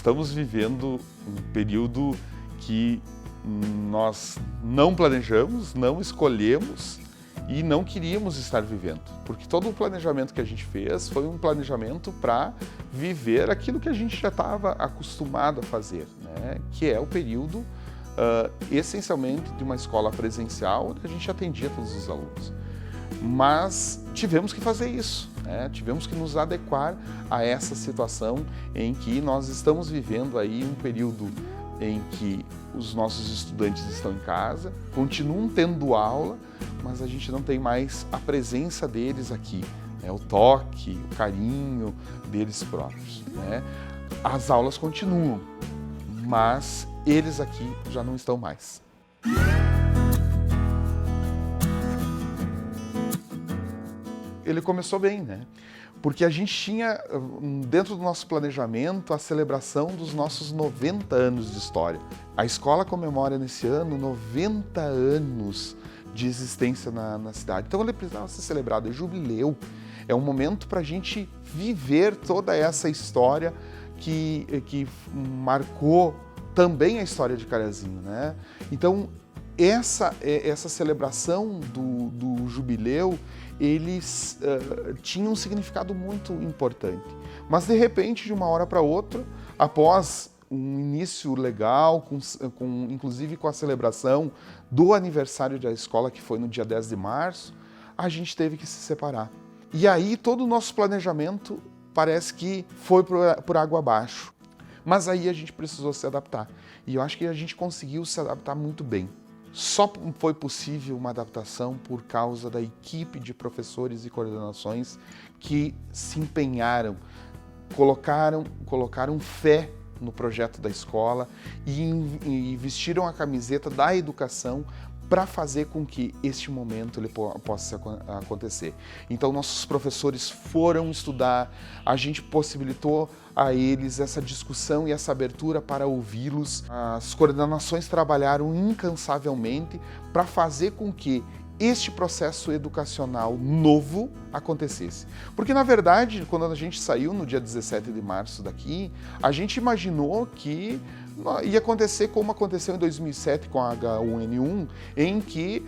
estamos vivendo um período que nós não planejamos, não escolhemos e não queríamos estar vivendo. Porque todo o planejamento que a gente fez foi um planejamento para viver aquilo que a gente já estava acostumado a fazer, né? Que é o período essencialmente de uma escola presencial, onde a gente atendia todos os alunos. Mas tivemos que fazer isso, né? Tivemos que nos adequar a essa situação em que nós estamos vivendo aí um período em que os nossos estudantes estão em casa, continuam tendo aula, mas a gente não tem mais a presença deles aqui, né? O toque, o carinho deles próprios, né? As aulas continuam, mas eles aqui já não estão mais. Ele começou bem, né? Porque a gente tinha, dentro do nosso planejamento, a celebração dos nossos 90 anos de história. A escola comemora nesse ano 90 anos de existência na cidade. Então ele precisava ser celebrado, é jubileu. É um momento para a gente viver toda essa história que marcou também a história de Carazinho, né? Então essa celebração do jubileu, eles tinham um significado muito importante. Mas, de repente, de uma hora para outra, após um início legal, inclusive com a celebração do aniversário da escola, que foi no dia 10 de março, a gente teve que se separar. E aí todo o nosso planejamento parece que foi por água abaixo. Mas aí a gente precisou se adaptar. E eu acho que a gente conseguiu se adaptar muito bem. Só foi possível uma adaptação por causa da equipe de professores e coordenações que se empenharam, colocaram fé no projeto da escola e vestiram a camiseta da educação para fazer com que este momento ele possa acontecer. Então nossos professores foram estudar, a gente possibilitou a eles essa discussão e essa abertura para ouvi-los. As coordenações trabalharam incansavelmente para fazer com que este processo educacional novo acontecesse. Porque, na verdade, quando a gente saiu no dia 17 de março daqui, a gente imaginou que ia acontecer como aconteceu em 2007 com a H1N1, em que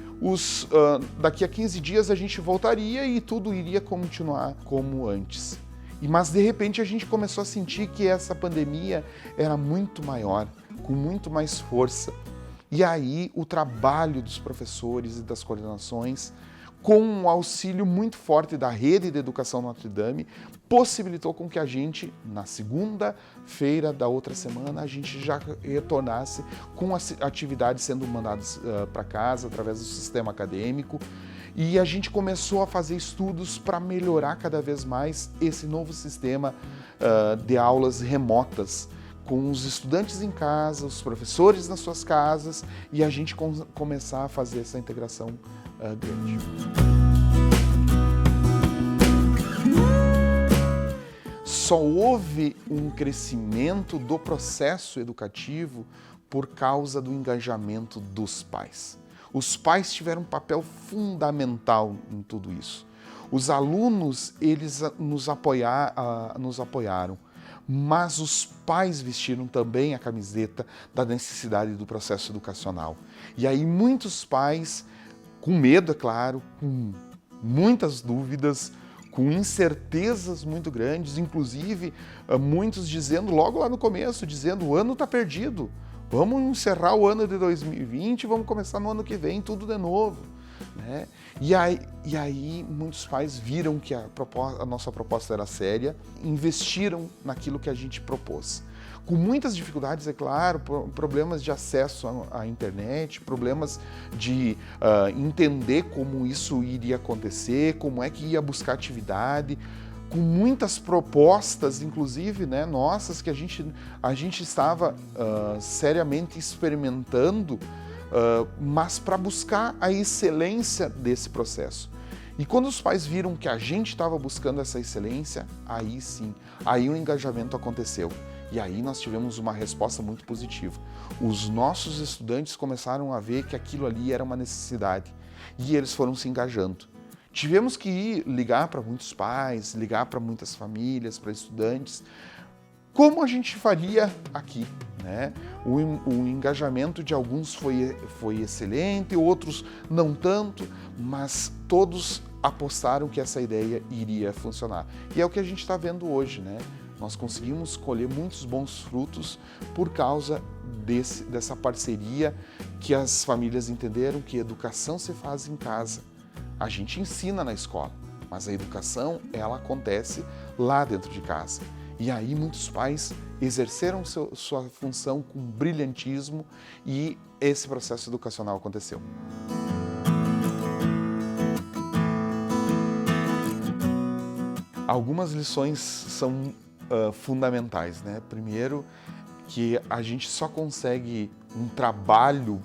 daqui a 15 dias a gente voltaria e tudo iria continuar como antes. Mas, de repente, a gente começou a sentir que essa pandemia era muito maior, com muito mais força. E aí o trabalho dos professores e das coordenações, com um auxílio muito forte da Rede de Educação Notre Dame, possibilitou com que a gente, na segunda-feira da outra semana, a gente já retornasse com as atividades sendo mandadas para casa através do sistema acadêmico. E a gente começou a fazer estudos para melhorar cada vez mais esse novo sistema de aulas remotas, com os estudantes em casa, os professores nas suas casas, e a gente começar a fazer essa integração grande. Só houve um crescimento do processo educativo por causa do engajamento dos pais. Os pais tiveram um papel fundamental em tudo isso. Os alunos, eles nos apoiaram, mas os pais vestiram também a camiseta da necessidade do processo educacional. E aí muitos pais, com medo, é claro, com muitas dúvidas, com incertezas muito grandes, inclusive muitos dizendo, logo lá no começo, dizendo: o ano está perdido, vamos encerrar o ano de 2020 e vamos começar no ano que vem tudo de novo, né? E aí muitos pais viram que a nossa proposta era séria, investiram naquilo que a gente propôs. Com muitas dificuldades, é claro, problemas de acesso à internet, problemas de entender como isso iria acontecer, como é que ia buscar atividade, com muitas propostas, inclusive, né, nossas, que a gente estava seriamente experimentando, mas para buscar a excelência desse processo. E quando os pais viram que a gente estava buscando essa excelência, aí sim, aí o engajamento aconteceu. E aí nós tivemos uma resposta muito positiva. Os nossos estudantes começaram a ver que aquilo ali era uma necessidade e eles foram se engajando. Tivemos que ligar para muitos pais, ligar para muitas famílias, para estudantes, como a gente faria aqui, né? O engajamento de alguns foi excelente, outros não tanto, mas todos apostaram que essa ideia iria funcionar. E é o que a gente está vendo hoje, né? Nós conseguimos colher muitos bons frutos por causa dessa parceria que as famílias entenderam que educação se faz em casa. A gente ensina na escola, mas a educação, ela acontece lá dentro de casa. E aí muitos pais exerceram sua função com brilhantismo e esse processo educacional aconteceu. Algumas lições são fundamentais, né? Primeiro, que a gente só consegue um trabalho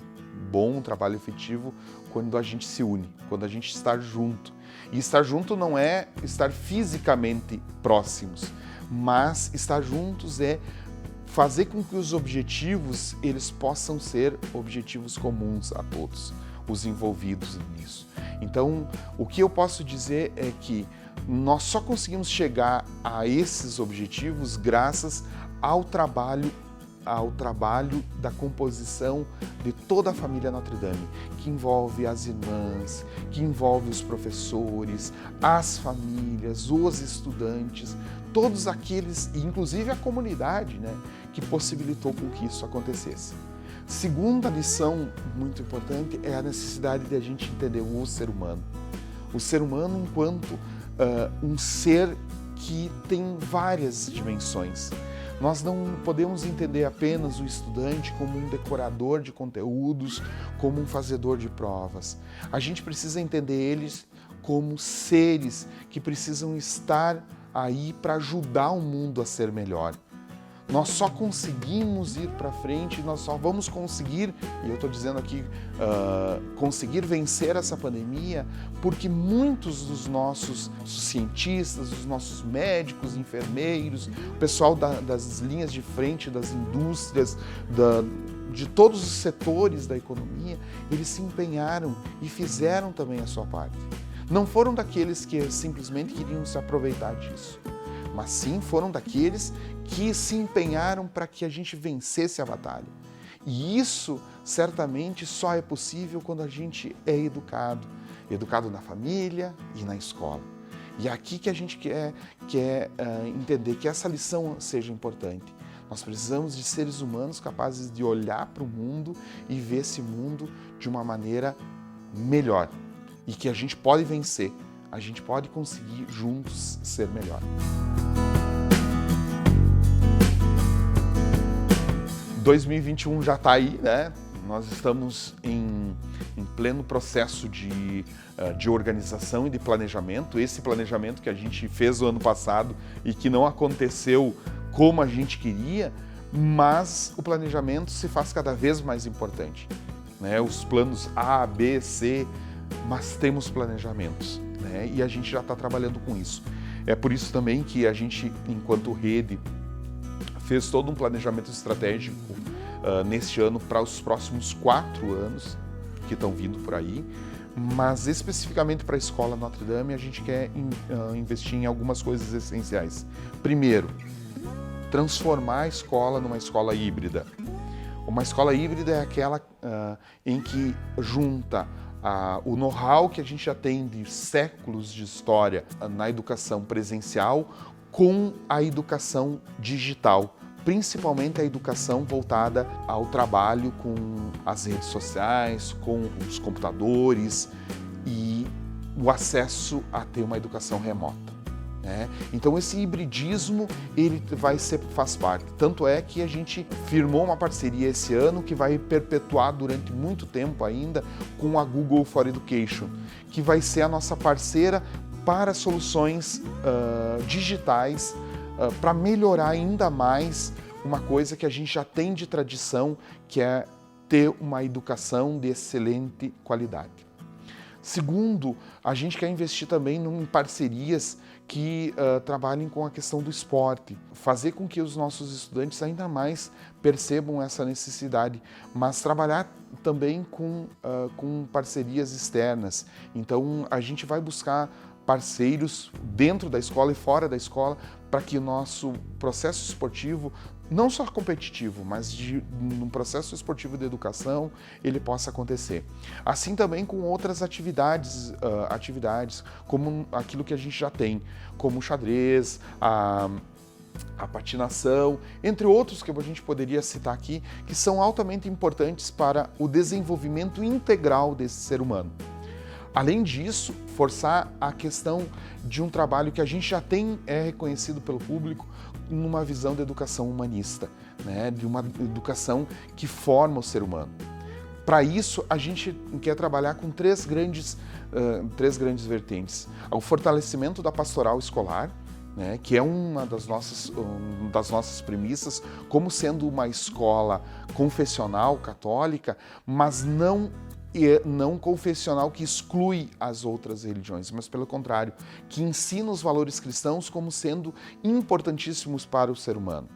bom, um trabalho efetivo, quando a gente se une, quando a gente está junto. E estar junto não é estar fisicamente próximos, mas estar juntos é fazer com que os objetivos eles possam ser objetivos comuns a todos os envolvidos nisso. Então, o que eu posso dizer é que nós só conseguimos chegar a esses objetivos graças ao trabalho da composição de toda a família Notre Dame, que envolve as irmãs, que envolve os professores, as famílias, os estudantes, todos aqueles, inclusive a comunidade, né, que possibilitou com que isso acontecesse. Segunda lição muito importante é a necessidade de a gente entender o ser humano. O ser humano enquanto um ser que tem várias dimensões. Nós não podemos entender apenas o estudante como um decorador de conteúdos, como um fazedor de provas. A gente precisa entender eles como seres que precisam estar aí para ajudar o mundo a ser melhor. Nós só conseguimos ir para frente, nós só vamos conseguir, e eu estou dizendo aqui, conseguir vencer essa pandemia, porque muitos dos nossos cientistas, dos nossos médicos, enfermeiros, o pessoal das linhas de frente, das indústrias, de todos os setores da economia, eles se empenharam e fizeram também a sua parte. Não foram daqueles que simplesmente queriam se aproveitar disso, mas sim foram daqueles que se empenharam para que a gente vencesse a batalha. E isso, certamente, só é possível quando a gente é educado na família e na escola. E é aqui que a gente quer entender que essa lição seja importante. Nós precisamos de seres humanos capazes de olhar para o mundo e ver esse mundo de uma maneira melhor. E que a gente pode vencer, a gente pode conseguir juntos ser melhor. 2021 já está aí, né? Nós estamos em pleno processo de organização e de planejamento. Esse planejamento que a gente fez o ano passado e que não aconteceu como a gente queria, mas o planejamento se faz cada vez mais importante, né? Os planos A, B, C, mas temos planejamentos, né? E a gente já está trabalhando com isso. É por isso também que a gente, enquanto rede, fez todo um planejamento estratégico neste ano para os próximos 4 anos que estão vindo por aí, mas especificamente para a Escola Notre Dame a gente quer investir em algumas coisas essenciais. Primeiro, transformar a escola numa escola híbrida. Uma escola híbrida é aquela em que junta o know-how que a gente já tem de séculos de história na educação presencial com a educação digital, principalmente a educação voltada ao trabalho com as redes sociais, com os computadores e o acesso a ter uma educação remota, né? Então esse hibridismo ele faz parte. Tanto é que a gente firmou uma parceria esse ano que vai perpetuar durante muito tempo ainda com a Google for Education, que vai ser a nossa parceira para soluções digitais, para melhorar ainda mais uma coisa que a gente já tem de tradição, que é ter uma educação de excelente qualidade. Segundo, a gente quer investir também em parcerias que trabalhem com a questão do esporte, fazer com que os nossos estudantes ainda mais percebam essa necessidade, mas trabalhar também com parcerias externas. Então, a gente vai buscar parceiros dentro da escola e fora da escola para que o nosso processo esportivo, não só competitivo, mas no processo esportivo de educação, ele possa acontecer. Assim também com outras atividades, como aquilo que a gente já tem, como o xadrez, a patinação, entre outros que a gente poderia citar aqui, que são altamente importantes para o desenvolvimento integral desse ser humano. Além disso, forçar a questão de um trabalho que a gente já tem reconhecido pelo público numa visão de educação humanista, né? De uma educação que forma o ser humano. Para isso, a gente quer trabalhar com três grandes vertentes. O fortalecimento da pastoral escolar, né, que é uma das nossas premissas, como sendo uma escola confessional católica, mas não confessional que exclui as outras religiões, mas pelo contrário, que ensina os valores cristãos como sendo importantíssimos para o ser humano.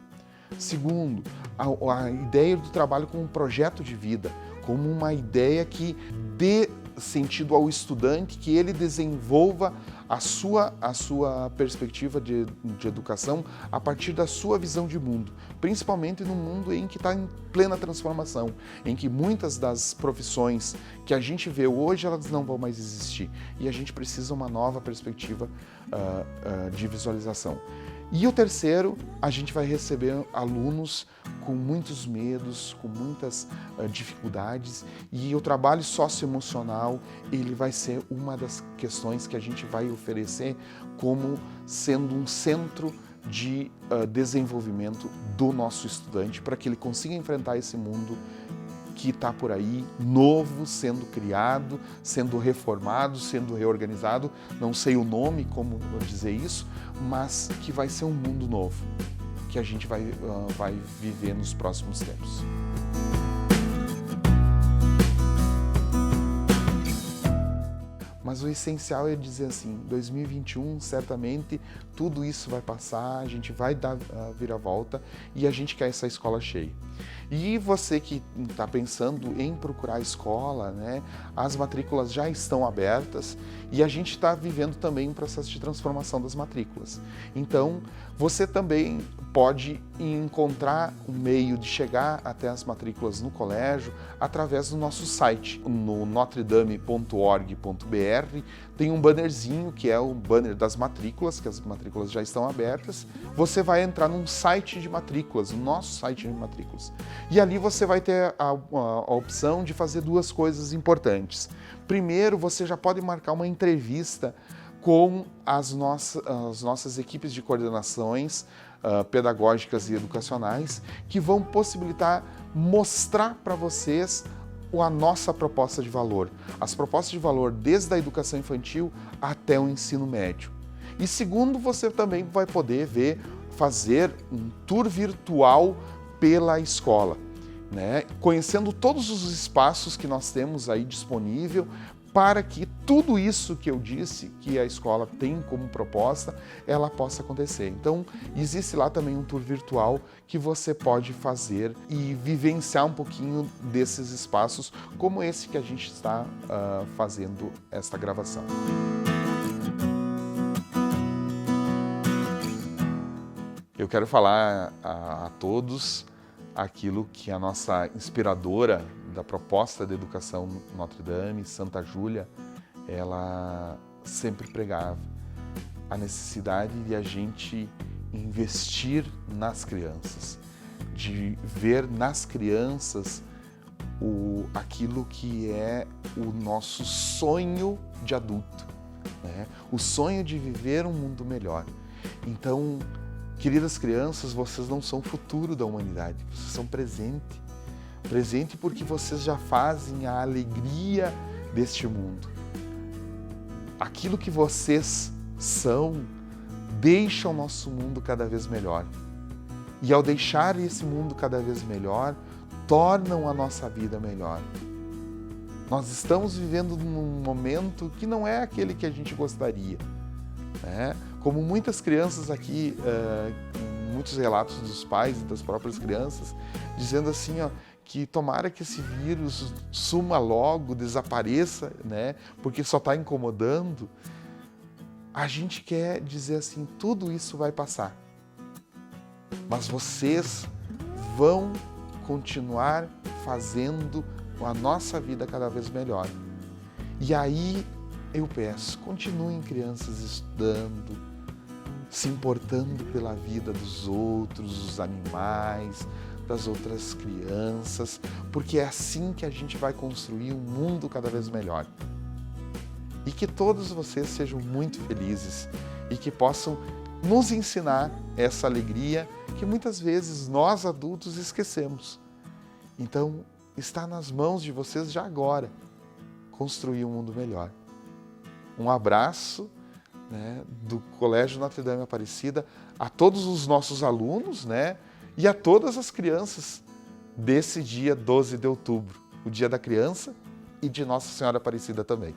Segundo, a ideia do trabalho como um projeto de vida, como uma ideia que dê sentido ao estudante, que ele desenvolva a sua perspectiva de educação a partir da sua visão de mundo, principalmente num mundo em que está em plena transformação, em que muitas das profissões que a gente vê hoje, elas não vão mais existir, e a gente precisa de uma nova perspectiva de visualização. E o terceiro, a gente vai receber alunos com muitos medos, com muitas dificuldades, e o trabalho socioemocional, ele vai ser uma das questões que a gente vai oferecer como sendo um centro de desenvolvimento do nosso estudante, para que ele consiga enfrentar esse mundo que está por aí, novo, sendo criado, sendo reformado, sendo reorganizado. Não sei o nome, como dizer isso, mas que vai ser um mundo novo, que a gente vai viver nos próximos tempos. Mas o essencial é dizer assim, 2021, certamente, tudo isso vai passar, a gente vai dar a viravolta e a gente quer essa escola cheia. E você que está pensando em procurar a escola, né, as matrículas já estão abertas e a gente está vivendo também um processo de transformação das matrículas. Então, você também pode encontrar um meio de chegar até as matrículas no colégio através do nosso site, no notredame.org.br. Tem um bannerzinho que é o banner das matrículas, que as matrículas já estão abertas. Você vai entrar num site de matrículas, no nosso site de matrículas. E ali você vai ter a opção de fazer duas coisas importantes. Primeiro, você já pode marcar uma entrevista com as nossas equipes de coordenações pedagógicas e educacionais, que vão possibilitar mostrar para vocês a nossa proposta de valor. As propostas de valor desde a educação infantil até o ensino médio. E segundo, você também vai poder fazer um tour virtual pela escola, né? Conhecendo todos os espaços que nós temos aí disponível para que tudo isso que eu disse que a escola tem como proposta, ela possa acontecer. Então, existe lá também um tour virtual que você pode fazer e vivenciar um pouquinho desses espaços, como esse que a gente está fazendo esta gravação. Eu quero falar a todos aquilo que a nossa inspiradora da proposta de educação Notre Dame, Santa Júlia, ela sempre pregava a necessidade de a gente investir nas crianças, de ver nas crianças aquilo que é o nosso sonho de adulto, né? O sonho de viver um mundo melhor. Então, queridas crianças, vocês não são o futuro da humanidade, vocês são presente. Presente porque vocês já fazem a alegria deste mundo. Aquilo que vocês são deixa o nosso mundo cada vez melhor. E ao deixar esse mundo cada vez melhor, tornam a nossa vida melhor. Nós estamos vivendo num momento que não é aquele que a gente gostaria, né? Como muitas crianças aqui, muitos relatos dos pais e das próprias crianças, dizendo assim, que tomara que esse vírus suma logo, desapareça, né? Porque só está incomodando. a gente quer dizer assim, tudo isso vai passar, mas vocês vão continuar fazendo a nossa vida cada vez melhor. E aí eu peço, continuem crianças estudando, se importando pela vida dos outros, dos animais, das outras crianças, porque é assim que a gente vai construir um mundo cada vez melhor. E que todos vocês sejam muito felizes e que possam nos ensinar essa alegria que muitas vezes nós adultos esquecemos. Então, está nas mãos de vocês já agora construir um mundo melhor. Um abraço, né, do Colégio Notre Dame Aparecida a todos os nossos alunos, né, e a todas as crianças desse dia 12 de outubro, o Dia da Criança e de Nossa Senhora Aparecida também.